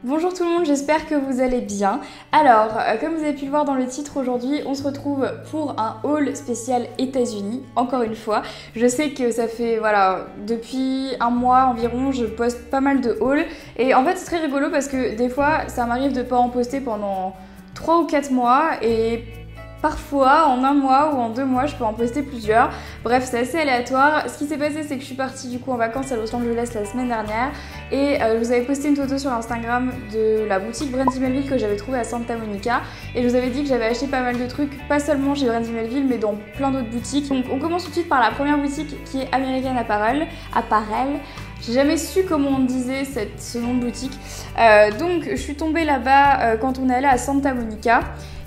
Bonjour tout le monde, j'espère que vous allez bien. Alors, comme vous avez pu le voir dans le titre, aujourd'hui, on se retrouve pour un haul spécial États-Unis, encore une fois. Je sais que ça fait, voilà, depuis un mois environ, je poste pas mal de hauls. Et en fait, c'est très rigolo parce que des fois, ça m'arrive de pas en poster pendant 3 ou 4 mois et parfois, en un mois ou en 2 mois, je peux en poster plusieurs. Bref, c'est assez aléatoire. Ce qui s'est passé, c'est que je suis partie du coup en vacances à Los Angeles la semaine dernière et je vous avais posté une photo sur Instagram de la boutique Brandy Melville que j'avais trouvée à Santa Monica et je vous avais dit que j'avais acheté pas mal de trucs, pas seulement chez Brandy Melville mais dans plein d'autres boutiques. Donc on commence tout de suite par la première boutique qui est American Apparel. J'ai jamais su comment on disait ce nom de boutique. Donc je suis tombée là-bas quand on est allé à Santa Monica.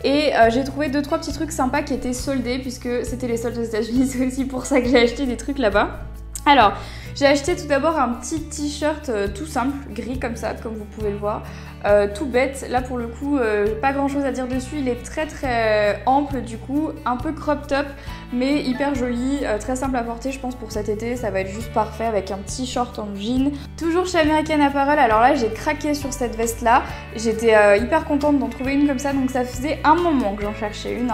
Et j'ai trouvé 2-3 petits trucs sympas qui étaient soldés puisque c'était les soldes aux États-Unis, c'est aussi pour ça que j'ai acheté des trucs là-bas. Alors, j'ai acheté tout d'abord un petit t-shirt tout simple, gris comme ça, comme vous pouvez le voir, tout bête. Là pour le coup, pas grand chose à dire dessus, il est très ample du coup, un peu crop top, mais hyper joli, très simple à porter je pense pour cet été, ça va être juste parfait avec un petit short en jean. Toujours chez American Apparel, alors là j'ai craqué sur cette veste là, j'étais hyper contente d'en trouver une comme ça, donc ça faisait un moment que j'en cherchais une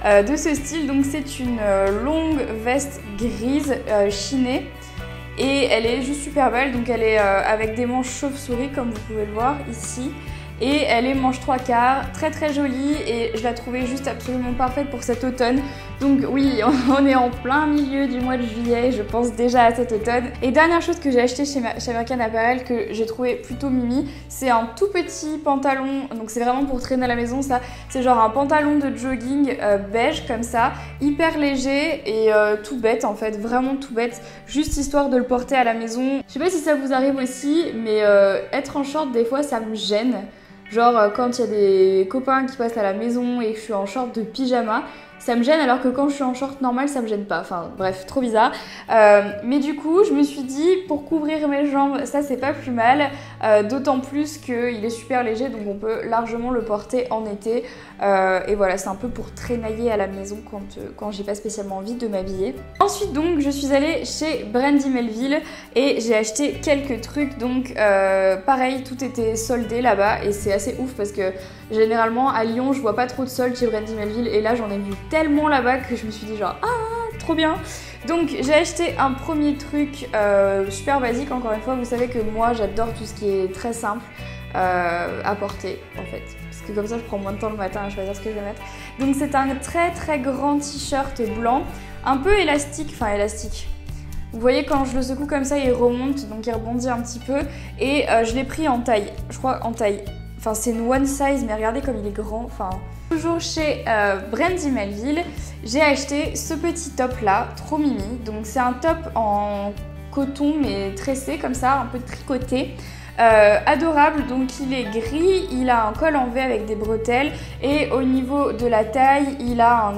de ce style, donc c'est une longue veste grise chinée. Et elle est juste super belle, donc elle est avec des manches chauve-souris comme vous pouvez le voir ici. Et elle est manche 3/4, très jolie et je la trouvais juste absolument parfaite pour cet automne. Donc oui, on est en plein milieu du mois de juillet, je pense déjà à cet automne. Et dernière chose que j'ai acheté chez American Apparel que j'ai trouvé plutôt mimi, c'est un tout petit pantalon, donc c'est vraiment pour traîner à la maison ça. C'est genre un pantalon de jogging beige comme ça, hyper léger et tout bête en fait, vraiment tout bête, juste histoire de le porter à la maison. Je sais pas si ça vous arrive aussi, mais être en short des fois ça me gêne. Genre quand il y a des copains qui passent à la maison et que je suis en short de pyjama, ça me gêne alors que quand je suis en short normal ça me gêne pas, enfin bref, trop bizarre. Mais du coup je me suis dit pour couvrir mes jambes ça c'est pas plus mal, d'autant plus qu'il est super léger donc on peut largement le porter en été. Et voilà, c'est un peu pour traînailler à la maison quand j'ai pas spécialement envie de m'habiller. Ensuite donc je suis allée chez Brandy Melville et j'ai acheté quelques trucs, donc pareil tout était soldé là-bas et c'est assez ouf parce que généralement à Lyon je vois pas trop de soldes chez Brandy Melville et là j'en ai vu tellement là-bas que je me suis dit genre ah trop bien. Donc j'ai acheté un premier truc super basique, encore une fois vous savez que moi j'adore tout ce qui est très simple à porter en fait. Parce que comme ça je prends moins de temps le matin à choisir ce que je vais mettre. Donc c'est un très grand t-shirt blanc, un peu élastique, enfin élastique. Vous voyez quand je le secoue comme ça il remonte, donc il rebondit un petit peu. Et je l'ai pris en taille, je crois en taille. Enfin c'est une one size mais regardez comme il est grand, enfin... Toujours chez Brandy Melville, j'ai acheté ce petit top là, trop mimi. Donc c'est un top en coton mais tressé comme ça, un peu tricoté. Adorable, donc il est gris, il a un col en V avec des bretelles et au niveau de la taille il a un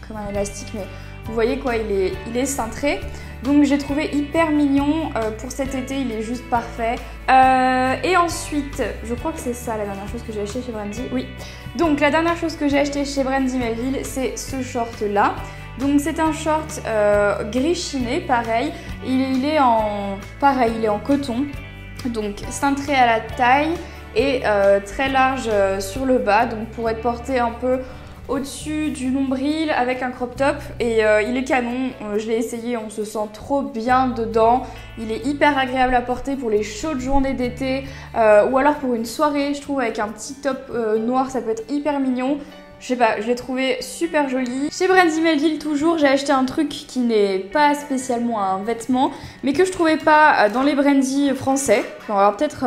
comme un élastique mais vous voyez quoi, il est cintré. Donc j'ai trouvé hyper mignon, pour cet été il est juste parfait. Et ensuite, je crois que c'est ça la dernière chose que j'ai acheté chez Brandy, oui. Donc la dernière chose que j'ai acheté chez Brandy Melville c'est ce short là. Donc c'est un short gris chiné, pareil, il est en coton. Donc cintré à la taille et très large sur le bas, donc pour être porté un peu au-dessus du nombril avec un crop top et il est canon, je l'ai essayé, on se sent trop bien dedans, il est hyper agréable à porter pour les chaudes journées d'été ou alors pour une soirée, je trouve avec un petit top noir ça peut être hyper mignon. Je sais pas, je l'ai trouvé super joli. Chez Brandy Melville toujours, j'ai acheté un truc qui n'est pas spécialement un vêtement, mais que je trouvais pas dans les Brandy français. Bon, alors peut-être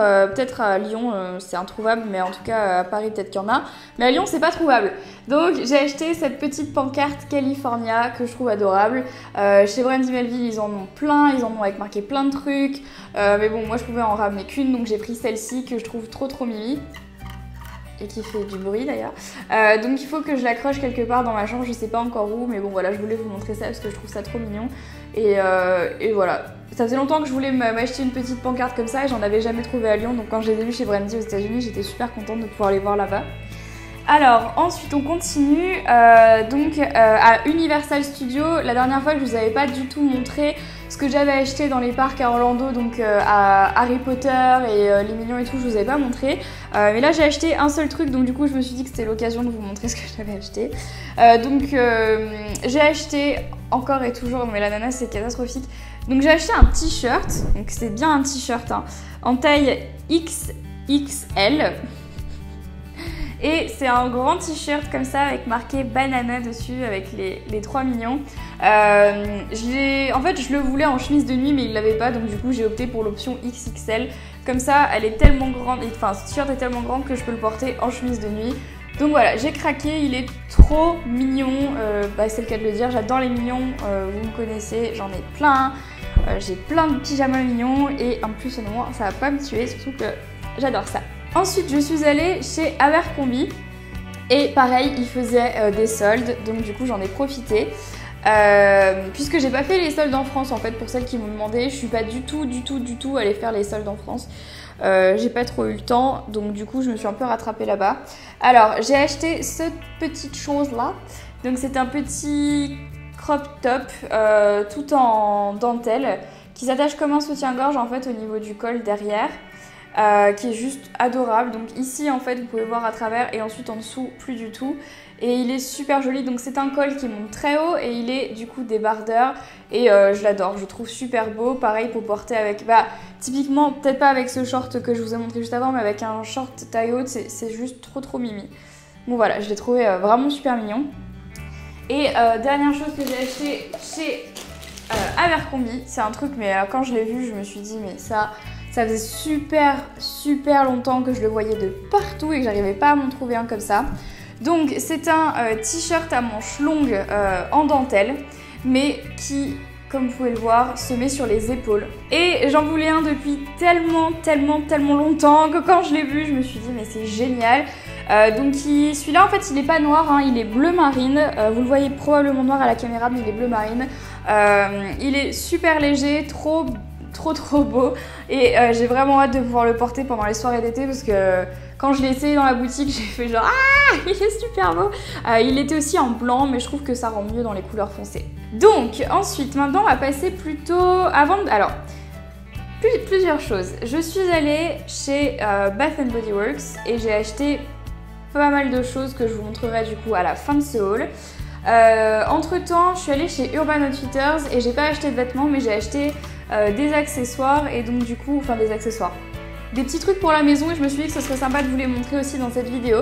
à Lyon c'est introuvable, mais en tout cas à Paris peut-être qu'il y en a. Mais à Lyon c'est pas trouvable. Donc j'ai acheté cette petite pancarte California que je trouve adorable. Chez Brandy Melville ils en ont plein, ils en ont avec marqué plein de trucs. Mais bon moi je pouvais en ramener qu'une, donc j'ai pris celle-ci que je trouve trop mimi. Et qui fait du bruit d'ailleurs. Donc il faut que je l'accroche quelque part dans ma chambre, je sais pas encore où, mais bon voilà, je voulais vous montrer ça parce que je trouve ça trop mignon. Et voilà, ça faisait longtemps que je voulais m'acheter une petite pancarte comme ça et j'en avais jamais trouvé à Lyon, donc quand je les ai vus chez Brandy aux États-Unis, j'étais super contente de pouvoir les voir là-bas. Alors ensuite on continue à Universal Studios. La dernière fois je vous avais pas du tout montré ce que j'avais acheté dans les parcs à Orlando, donc à Harry Potter et les Minions et tout, je vous avais pas montré. Mais là j'ai acheté un seul truc, donc du coup je me suis dit que c'était l'occasion de vous montrer ce que j'avais acheté. J'ai acheté encore et toujours, mais l'ananas c'est catastrophique. Donc j'ai acheté un t-shirt, donc c'est bien un t-shirt hein, en taille XXL. Et c'est un grand t-shirt comme ça avec marqué banana dessus avec les 3 mignons. En fait je le voulais en chemise de nuit mais il l'avait pas, donc du coup j'ai opté pour l'option XXL. Comme ça elle est tellement grande, enfin ce t-shirt est tellement grand que je peux le porter en chemise de nuit. Donc voilà, j'ai craqué, il est trop mignon, c'est le cas de le dire, j'adore les mignons, vous me connaissez, j'en ai plein. J'ai plein de pyjamas mignons et en plus honnêtement ça va pas me tuer, surtout que j'adore ça. Ensuite je suis allée chez Abercrombie et pareil il faisait des soldes, donc du coup j'en ai profité. Puisque j'ai pas fait les soldes en France en fait, pour celles qui m'ont demandé, je suis pas du tout allée faire les soldes en France. J'ai pas trop eu le temps, donc du coup je me suis un peu rattrapée là-bas. Alors j'ai acheté cette petite chose là, donc c'est un petit crop top tout en dentelle qui s'attache comme un soutien-gorge en fait au niveau du col derrière. Qui est juste adorable. Donc ici en fait vous pouvez voir à travers et ensuite en dessous plus du tout. Et il est super joli, donc c'est un col qui monte très haut et il est du coup débardeur et je l'adore, je le trouve super beau. Pareil pour porter avec, typiquement peut-être pas avec ce short que je vous ai montré juste avant, mais avec un short taille haute, c'est juste trop mimi. Bon voilà, je l'ai trouvé vraiment super mignon. Et dernière chose que j'ai acheté chez Abercrombie, c'est un truc mais quand je l'ai vu je me suis dit mais ça faisait super longtemps que je le voyais de partout et que j'arrivais pas à m'en trouver un comme ça. Donc c'est un t-shirt à manches longues en dentelle, mais qui, comme vous pouvez le voir, se met sur les épaules. Et j'en voulais un depuis tellement longtemps que quand je l'ai vu, je me suis dit mais c'est génial. Donc celui-là en fait il est pas noir, hein, il est bleu marine. Vous le voyez probablement noir à la caméra, mais il est bleu marine. Il est super léger, trop beau et j'ai vraiment hâte de pouvoir le porter pendant les soirées d'été parce que quand je l'ai essayé dans la boutique j'ai fait genre ah il est super beau. Il était aussi en blanc mais je trouve que ça rend mieux dans les couleurs foncées. Donc ensuite maintenant on va passer plutôt alors plusieurs choses. Je suis allée chez Bath & Body Works et j'ai acheté pas mal de choses que je vous montrerai du coup à la fin de ce haul. Entre temps je suis allée chez Urban Outfitters et j'ai pas acheté de vêtements mais j'ai acheté des accessoires et donc du coup, des petits trucs pour la maison et je me suis dit que ce serait sympa de vous les montrer aussi dans cette vidéo.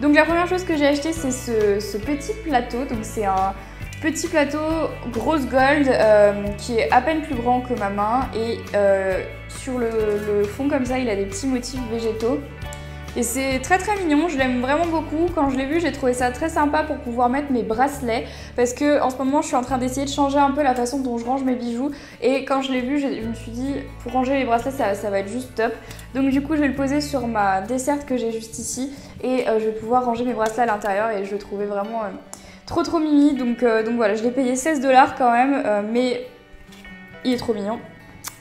Donc la première chose que j'ai acheté c'est ce petit plateau, donc c'est un petit plateau grosse gold qui est à peine plus grand que ma main et sur le fond comme ça il a des petits motifs végétaux. Et c'est très mignon, je l'aime vraiment beaucoup. Quand je l'ai vu, j'ai trouvé ça très sympa pour pouvoir mettre mes bracelets parce que en ce moment, je suis en train d'essayer de changer un peu la façon dont je range mes bijoux. Et quand je l'ai vu, je me suis dit, pour ranger les bracelets, ça va être juste top. Donc du coup, je vais le poser sur ma desserte que j'ai juste ici et je vais pouvoir ranger mes bracelets à l'intérieur et je le trouvais vraiment trop mimi. Donc voilà, je l'ai payé 16 $ quand même, mais il est trop mignon.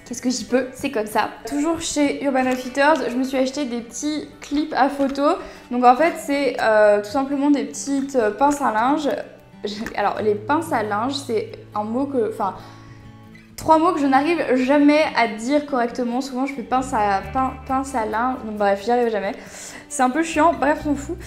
Qu'est-ce que j'y peux? C'est comme ça. Toujours chez Urban Outfitters, je me suis acheté des petits clips à photo. Donc en fait, c'est tout simplement des petites pinces à linge. Alors les pinces à linge, c'est un mot que... Enfin, 3 mots que je n'arrive jamais à dire correctement. Souvent, je fais pince à linge. Donc bref, j'y arrive jamais. C'est un peu chiant, bref, on s'en fout.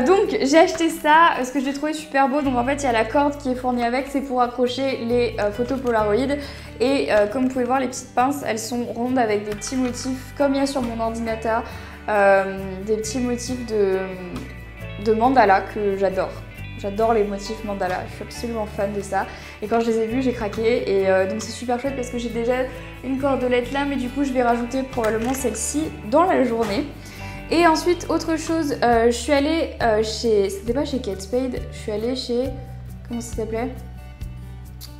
Donc j'ai acheté ça parce que je l'ai trouvé super beau. Donc en fait, il y a la corde qui est fournie avec, c'est pour accrocher les photos Polaroid. Et comme vous pouvez voir, les petites pinces, elles sont rondes avec des petits motifs, comme il y a sur mon ordinateur, des petits motifs de mandala que j'adore. J'adore les motifs mandala, je suis absolument fan de ça. Et quand je les ai vus, j'ai craqué. Et donc c'est super chouette parce que j'ai déjà une cordelette là, mais du coup je vais rajouter probablement celle-ci dans la journée. Et ensuite, autre chose, je suis allée chez... C'était pas chez Kate Spade, je suis allée chez... Comment ça s'appelait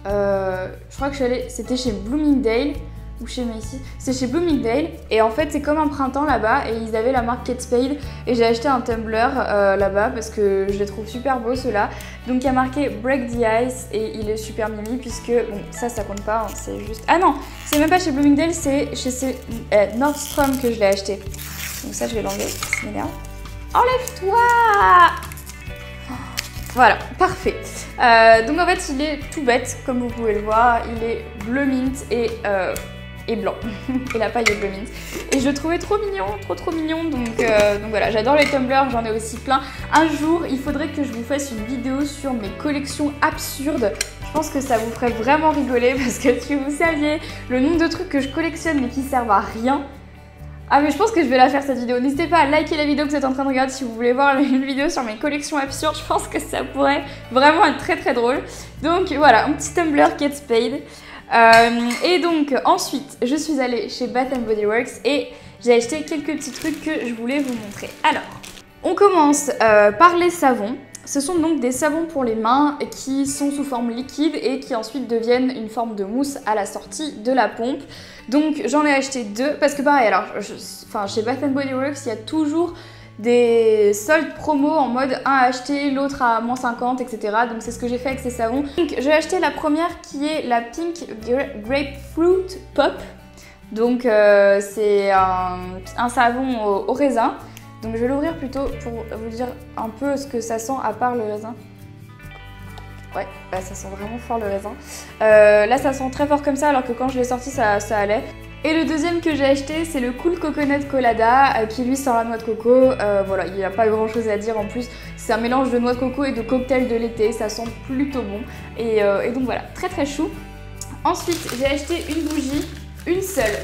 je crois que je suis allée... C'était chez Bloomingdale, ou chez Macy's. C'est chez Bloomingdale, et en fait c'est comme un printemps là-bas, et ils avaient la marque Kate Spade, et j'ai acheté un tumbler là-bas, parce que je les trouve super beaux ceux-là. Donc il y a marqué Break the Ice, et il est super mimi, puisque... Bon, ça compte pas, hein, c'est juste... Ah non, c'est même pas chez Bloomingdale, c'est chez Nordstrom que je l'ai acheté. Donc ça je vais l'enlever, ça m'énerve. Enlève-toi! Voilà, parfait. Donc en fait, il est tout bête, comme vous pouvez le voir. Il est bleu mint et blanc. Et la paille est bleu mint. Et je le trouvais trop mignon, trop mignon. Donc voilà, j'adore les tumblers, j'en ai aussi plein. Un jour, il faudrait que je vous fasse une vidéo sur mes collections absurdes. Je pense que ça vous ferait vraiment rigoler parce que si vous saviez le nombre de trucs que je collectionne mais qui servent à rien. Ah mais je pense que je vais la faire cette vidéo. N'hésitez pas à liker la vidéo que vous êtes en train de regarder si vous voulez voir une vidéo sur mes collections absurdes. Je pense que ça pourrait vraiment être très drôle. Donc voilà, un petit Tumblr Kate Spade. Et donc ensuite, je suis allée chez Bath & Body Works et j'ai acheté quelques petits trucs que je voulais vous montrer. Alors, on commence par les savons. Ce sont donc des savons pour les mains qui sont sous forme liquide et qui ensuite deviennent une forme de mousse à la sortie de la pompe. Donc j'en ai acheté 2 parce que pareil, alors chez Bath & Body Works, il y a toujours des soldes promo en mode un à acheter, l'autre à moins 50, etc. Donc c'est ce que j'ai fait avec ces savons. Donc j'ai acheté la première qui est la Pink Grapefruit Pop. Donc c'est un savon au raisin. Donc je vais l'ouvrir plutôt pour vous dire un peu ce que ça sent à part le raisin. Ouais, bah, ça sent vraiment fort le raisin. Là ça sent très fort comme ça alors que quand je l'ai sorti ça allait. Et le deuxième que j'ai acheté c'est le Cool Coconut Colada qui lui sent la noix de coco. Voilà, il n'y a pas grand chose à dire en plus. C'est un mélange de noix de coco et de cocktail de l'été, ça sent plutôt bon. Et donc voilà, très chou. Ensuite j'ai acheté une bougie, une seule.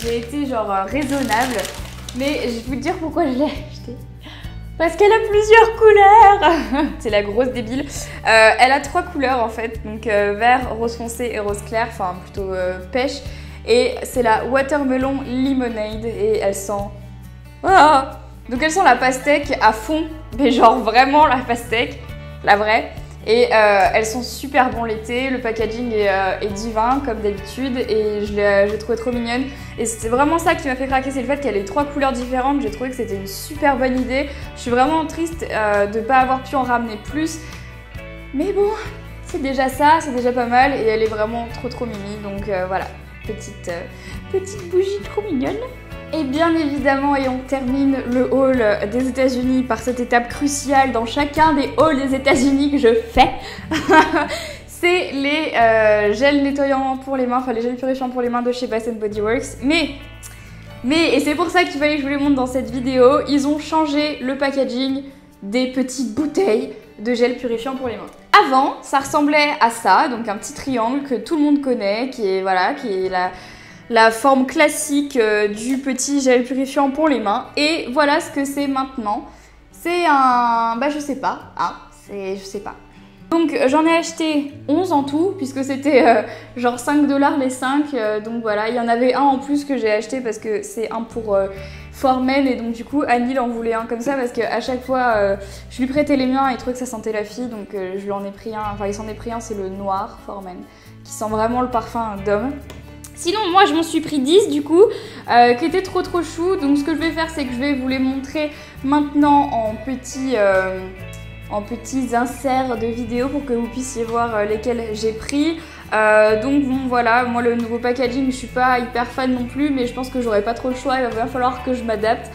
J'ai été genre raisonnable. Mais je vais vous dire pourquoi je l'ai achetée. Parce qu'elle a plusieurs couleurs. C'est la grosse débile. Elle a 3 couleurs en fait. Donc vert, rose foncé et rose clair. Enfin plutôt pêche. Et c'est la Watermelon Lemonade. Et elle sent... Ah, donc elle sent la pastèque à fond. Mais genre vraiment la pastèque. La vraie. Et elles sont super bon l'été, le packaging est divin comme d'habitude et je l'ai trouvé trop mignonne. Et c'est vraiment ça qui m'a fait craquer, c'est le fait qu'elle ait 3 couleurs différentes. J'ai trouvé que c'était une super bonne idée. Je suis vraiment triste de ne pas avoir pu en ramener plus. Mais bon, c'est déjà ça, c'est déjà pas mal et elle est vraiment trop mimi. Donc voilà, petite bougie trop mignonne. Et bien évidemment, et on termine le haul des États-Unis par cette étape cruciale dans chacun des hauls des États-Unis que je fais. C'est les gels nettoyants pour les mains, enfin les gels purifiants pour les mains de chez Bath & Body Works. Mais, et c'est pour ça qu'il fallait que je vous les montre dans cette vidéo, ils ont changé le packaging des petites bouteilles de gel purifiant pour les mains. Avant, ça ressemblait à ça, donc un petit triangle que tout le monde connaît, qui est la forme classique du petit gel purifiant pour les mains. Et voilà ce que c'est maintenant. C'est un... bah je sais pas, hein, je sais pas. Donc j'en ai acheté 11 en tout, puisque c'était genre 5 $ les 5. Donc voilà, il y en avait un en plus que j'ai acheté parce que c'est un pour Formen. Et donc du coup, Annie en voulait un comme ça parce qu'à chaque fois, je lui prêtais les miens et il trouvait que ça sentait la fille. Donc je lui en ai pris un, enfin il s'en est pris un, c'est le noir Formen, qui sent vraiment le parfum d'homme. Sinon, moi, je m'en suis pris 10 du coup, qui étaient trop chou. Donc, ce que je vais faire, c'est que je vais vous les montrer maintenant en petits inserts de vidéos pour que vous puissiez voir lesquels j'ai pris. Donc, bon, voilà, moi, le nouveau packaging, je suis pas hyper fan non plus, mais je pense que j'aurai pas trop le choix, il va falloir que je m'adapte.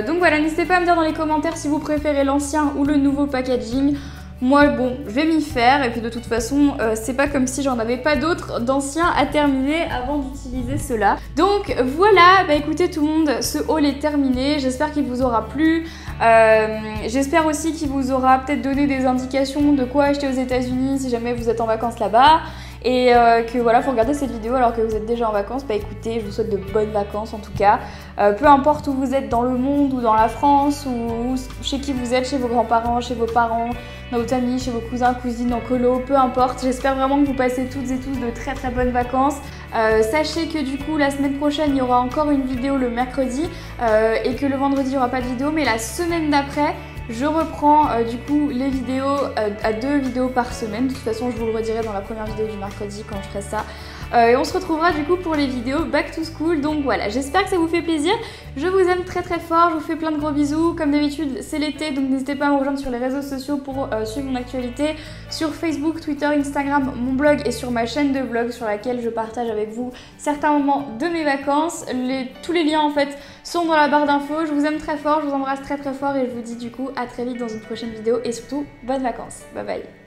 Donc, voilà, n'hésitez pas à me dire dans les commentaires si vous préférez l'ancien ou le nouveau packaging. Moi, bon, je vais m'y faire et puis de toute façon, c'est pas comme si j'en avais pas d'autres d'anciens à terminer avant d'utiliser ceux-là. Donc voilà, bah écoutez tout le monde, ce haul est terminé. J'espère qu'il vous aura plu. J'espère aussi qu'il vous aura peut-être donné des indications de quoi acheter aux États-Unis si jamais vous êtes en vacances là-bas. Et que voilà, faut regarder cette vidéo alors que vous êtes déjà en vacances. Bah écoutez, je vous souhaite de bonnes vacances en tout cas. Peu importe où vous êtes dans le monde ou dans la France ou chez qui vous êtes, chez vos grands-parents, chez vos parents, dans votre famille, chez vos cousins, cousines, en colo, peu importe. J'espère vraiment que vous passez toutes et tous de très bonnes vacances. Sachez que du coup la semaine prochaine il y aura encore une vidéo le mercredi et que le vendredi il n'y aura pas de vidéo, mais la semaine d'après je reprends du coup les vidéos à 2 vidéos par semaine. De toute façon je vous le redirai dans la première vidéo du mercredi quand je ferai ça. Et on se retrouvera du coup pour les vidéos back to school. Donc voilà, j'espère que ça vous fait plaisir. Je vous aime très très fort, je vous fais plein de gros bisous. Comme d'habitude, c'est l'été, donc n'hésitez pas à me rejoindre sur les réseaux sociaux pour suivre mon actualité. Sur Facebook, Twitter, Instagram, mon blog et sur ma chaîne de vlog sur laquelle je partage avec vous certains moments de mes vacances. Tous les liens en fait sont dans la barre d'infos. Je vous aime très fort, je vous embrasse très très fort et je vous dis du coup à très vite dans une prochaine vidéo et surtout bonnes vacances. Bye bye.